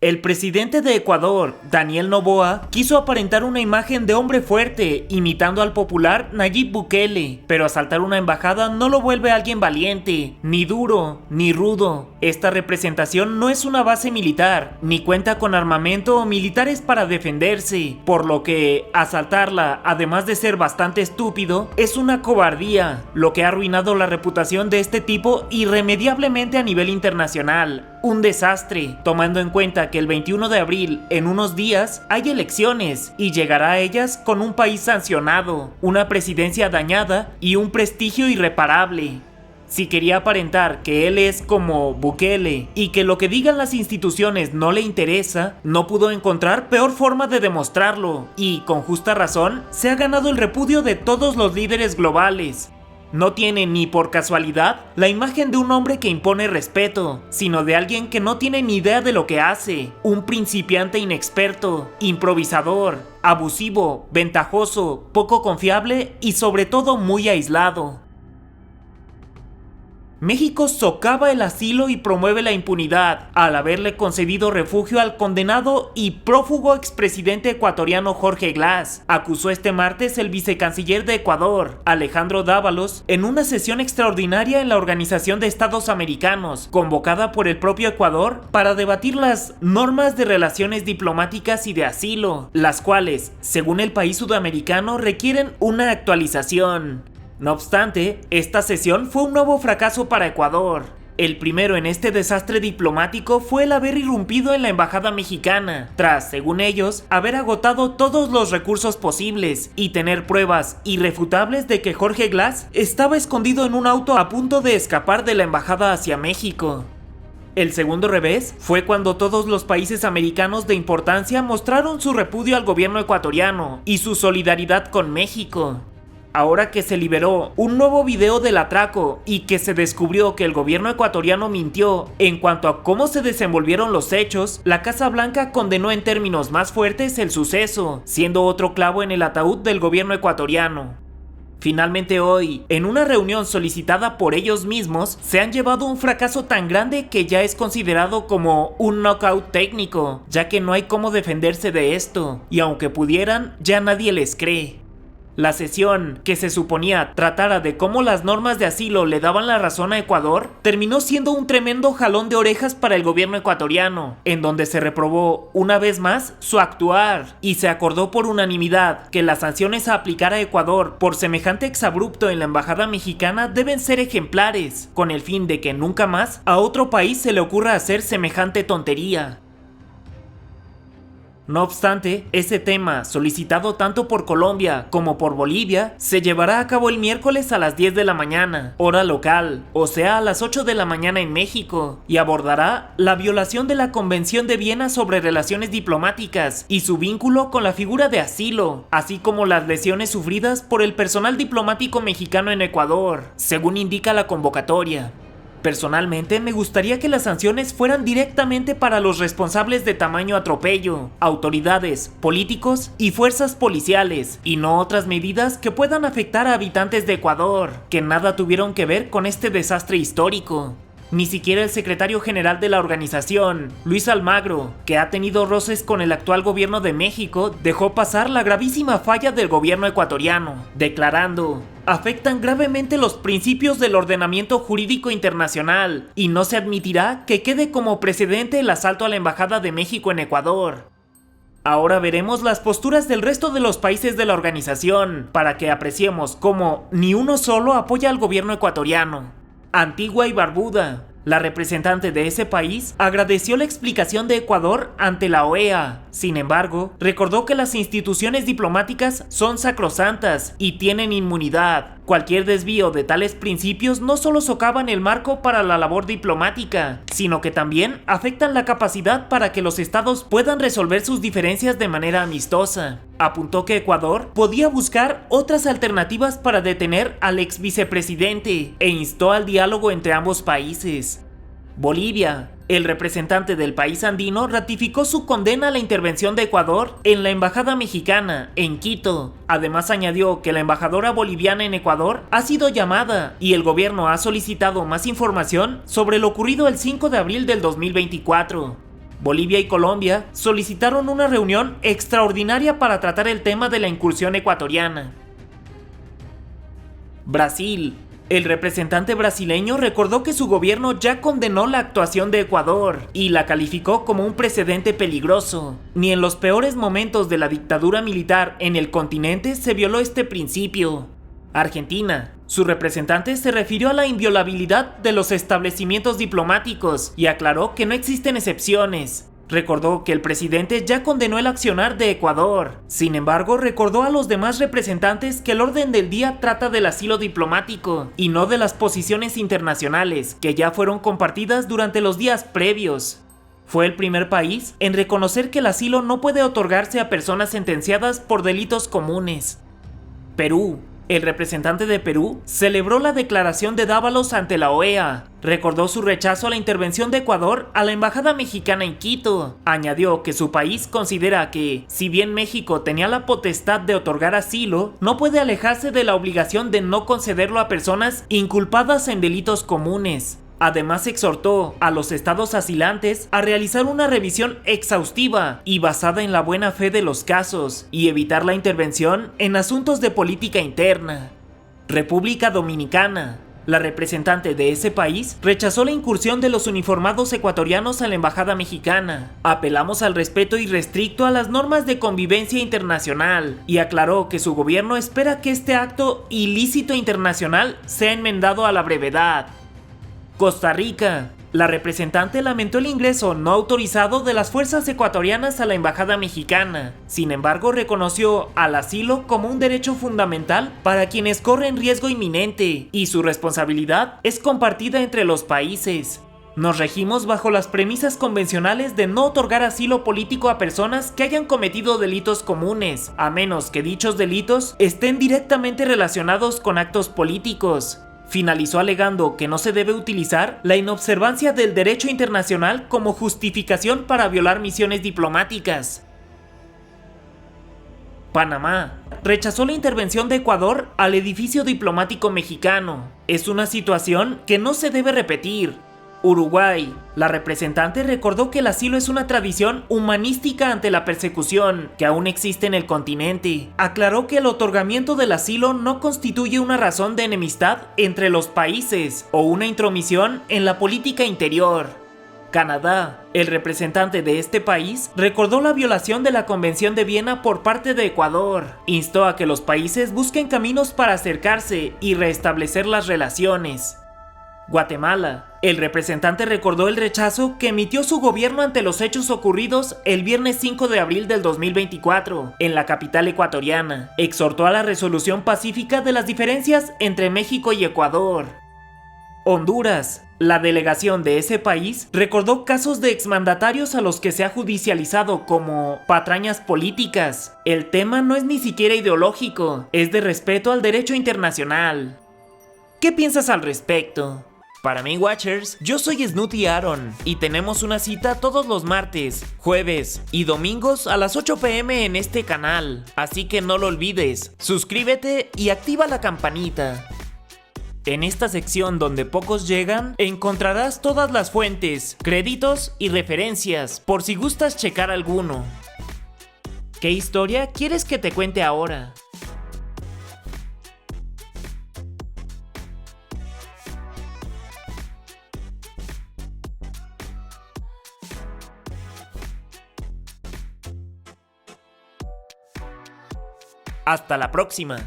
El presidente de Ecuador, Daniel Noboa, quiso aparentar una imagen de hombre fuerte, imitando al popular Nayib Bukele, pero asaltar una embajada no lo vuelve alguien valiente, ni duro, ni rudo. Esta representación no es una base militar, ni cuenta con armamento o militares para defenderse, por lo que asaltarla, además de ser bastante estúpido, es una cobardía, lo que ha arruinado la reputación de este tipo irremediablemente a nivel internacional. Un desastre, tomando en cuenta que el 21 de abril, en unos días, hay elecciones y llegará a ellas con un país sancionado, una presidencia dañada y un prestigio irreparable. Si quería aparentar que él es como Bukele y que lo que digan las instituciones no le interesa, no pudo encontrar peor forma de demostrarlo y, con justa razón, se ha ganado el repudio de todos los líderes globales. No tiene ni por casualidad la imagen de un hombre que impone respeto, sino de alguien que no tiene ni idea de lo que hace, un principiante inexperto, improvisador, abusivo, ventajoso, poco confiable y sobre todo muy aislado. México socava el asilo y promueve la impunidad al haberle concedido refugio al condenado y prófugo expresidente ecuatoriano Jorge Glass, acusó este martes el vicecanciller de Ecuador, Alejandro Dávalos, en una sesión extraordinaria en la Organización de Estados Americanos, convocada por el propio Ecuador para debatir las normas de relaciones diplomáticas y de asilo, las cuales, según el país sudamericano, requieren una actualización. No obstante, esta sesión fue un nuevo fracaso para Ecuador. El primero en este desastre diplomático fue el haber irrumpido en la embajada mexicana, tras, según ellos, haber agotado todos los recursos posibles y tener pruebas irrefutables de que Jorge Glass estaba escondido en un auto a punto de escapar de la embajada hacia México. El segundo revés fue cuando todos los países americanos de importancia mostraron su repudio al gobierno ecuatoriano y su solidaridad con México. Ahora que se liberó un nuevo video del atraco y que se descubrió que el gobierno ecuatoriano mintió en cuanto a cómo se desenvolvieron los hechos, la Casa Blanca condenó en términos más fuertes el suceso, siendo otro clavo en el ataúd del gobierno ecuatoriano. Finalmente hoy, en una reunión solicitada por ellos mismos, se han llevado un fracaso tan grande que ya es considerado como un knockout técnico, ya que no hay cómo defenderse de esto, y aunque pudieran, ya nadie les cree. La sesión, que se suponía tratara de cómo las normas de asilo le daban la razón a Ecuador, terminó siendo un tremendo jalón de orejas para el gobierno ecuatoriano, en donde se reprobó una vez más su actuar y se acordó por unanimidad que las sanciones a aplicar a Ecuador por semejante exabrupto en la embajada mexicana deben ser ejemplares, con el fin de que nunca más a otro país se le ocurra hacer semejante tontería. No obstante, ese tema, solicitado tanto por Colombia como por Bolivia, se llevará a cabo el miércoles a las 10 de la mañana, hora local, o sea a las 8 de la mañana en México, y abordará la violación de la Convención de Viena sobre Relaciones Diplomáticas y su vínculo con la figura de asilo, así como las lesiones sufridas por el personal diplomático mexicano en Ecuador, según indica la convocatoria. Personalmente, me gustaría que las sanciones fueran directamente para los responsables de tamaño atropello, autoridades, políticos y fuerzas policiales, y no otras medidas que puedan afectar a habitantes de Ecuador, que nada tuvieron que ver con este desastre histórico. Ni siquiera el secretario general de la organización, Luis Almagro, que ha tenido roces con el actual gobierno de México, dejó pasar la gravísima falla del gobierno ecuatoriano, declarando: afectan gravemente los principios del ordenamiento jurídico internacional y no se admitirá que quede como precedente el asalto a la embajada de México en Ecuador. Ahora veremos las posturas del resto de los países de la organización para que apreciemos cómo ni uno solo apoya al gobierno ecuatoriano. Antigua y Barbuda, la representante de ese país, agradeció la explicación de Ecuador ante la OEA. Sin embargo, recordó que las instituciones diplomáticas son sacrosantas y tienen inmunidad. Cualquier desvío de tales principios no solo socavan el marco para la labor diplomática, sino que también afectan la capacidad para que los estados puedan resolver sus diferencias de manera amistosa. Apuntó que Ecuador podía buscar otras alternativas para detener al ex vicepresidente e instó al diálogo entre ambos países. Bolivia, el representante del país andino, ratificó su condena a la intervención de Ecuador en la embajada mexicana en Quito. Además añadió que la embajadora boliviana en Ecuador ha sido llamada y el gobierno ha solicitado más información sobre lo ocurrido el 5 de abril del 2024. Bolivia y Colombia solicitaron una reunión extraordinaria para tratar el tema de la incursión ecuatoriana. Brasil. El representante brasileño recordó que su gobierno ya condenó la actuación de Ecuador y la calificó como un precedente peligroso. Ni en los peores momentos de la dictadura militar en el continente se violó este principio. Argentina. Su representante se refirió a la inviolabilidad de los establecimientos diplomáticos y aclaró que no existen excepciones. Recordó que el presidente ya condenó el accionar de Ecuador. Sin embargo, recordó a los demás representantes que el orden del día trata del asilo diplomático y no de las posiciones internacionales que ya fueron compartidas durante los días previos. Fue el primer país en reconocer que el asilo no puede otorgarse a personas sentenciadas por delitos comunes. Perú. El representante de Perú celebró la declaración de Dávalos ante la OEA, recordó su rechazo a la intervención de Ecuador a la embajada mexicana en Quito. Añadió que su país considera que, si bien México tenía la potestad de otorgar asilo, no puede alejarse de la obligación de no concederlo a personas inculpadas en delitos comunes. Además, exhortó a los estados asilantes a realizar una revisión exhaustiva y basada en la buena fe de los casos y evitar la intervención en asuntos de política interna. República Dominicana. La representante de ese país rechazó la incursión de los uniformados ecuatorianos a la embajada mexicana. Apelamos al respeto irrestricto a las normas de convivencia internacional y aclaró que su gobierno espera que este acto ilícito internacional sea enmendado a la brevedad. Costa Rica. La representante lamentó el ingreso no autorizado de las fuerzas ecuatorianas a la embajada mexicana. Sin embargo, reconoció al asilo como un derecho fundamental para quienes corren riesgo inminente y su responsabilidad es compartida entre los países. Nos regimos bajo las premisas convencionales de no otorgar asilo político a personas que hayan cometido delitos comunes, a menos que dichos delitos estén directamente relacionados con actos políticos. Finalizó alegando que no se debe utilizar la inobservancia del derecho internacional como justificación para violar misiones diplomáticas. Panamá. Rechazó la intervención de Ecuador al edificio diplomático mexicano. Es una situación que no se debe repetir. Uruguay. La representante recordó que el asilo es una tradición humanística ante la persecución que aún existe en el continente. Aclaró que el otorgamiento del asilo no constituye una razón de enemistad entre los países o una intromisión en la política interior. Canadá. El representante de este país recordó la violación de la Convención de Viena por parte de Ecuador. Instó a que los países busquen caminos para acercarse y restablecer las relaciones. Guatemala. El representante recordó el rechazo que emitió su gobierno ante los hechos ocurridos el viernes 5 de abril del 2024 en la capital ecuatoriana. Exhortó a la resolución pacífica de las diferencias entre México y Ecuador. Honduras. La delegación de ese país recordó casos de exmandatarios a los que se ha judicializado como patrañas políticas. El tema no es ni siquiera ideológico, es de respeto al derecho internacional. ¿Qué piensas al respecto? Para mí, Watchers, yo soy Snooty Aaron y tenemos una cita todos los martes, jueves y domingos a las 8 p.m. en este canal, así que no lo olvides, suscríbete y activa la campanita. En esta sección donde pocos llegan, encontrarás todas las fuentes, créditos y referencias, por si gustas checar alguno. ¿Qué historia quieres que te cuente ahora? Hasta la próxima.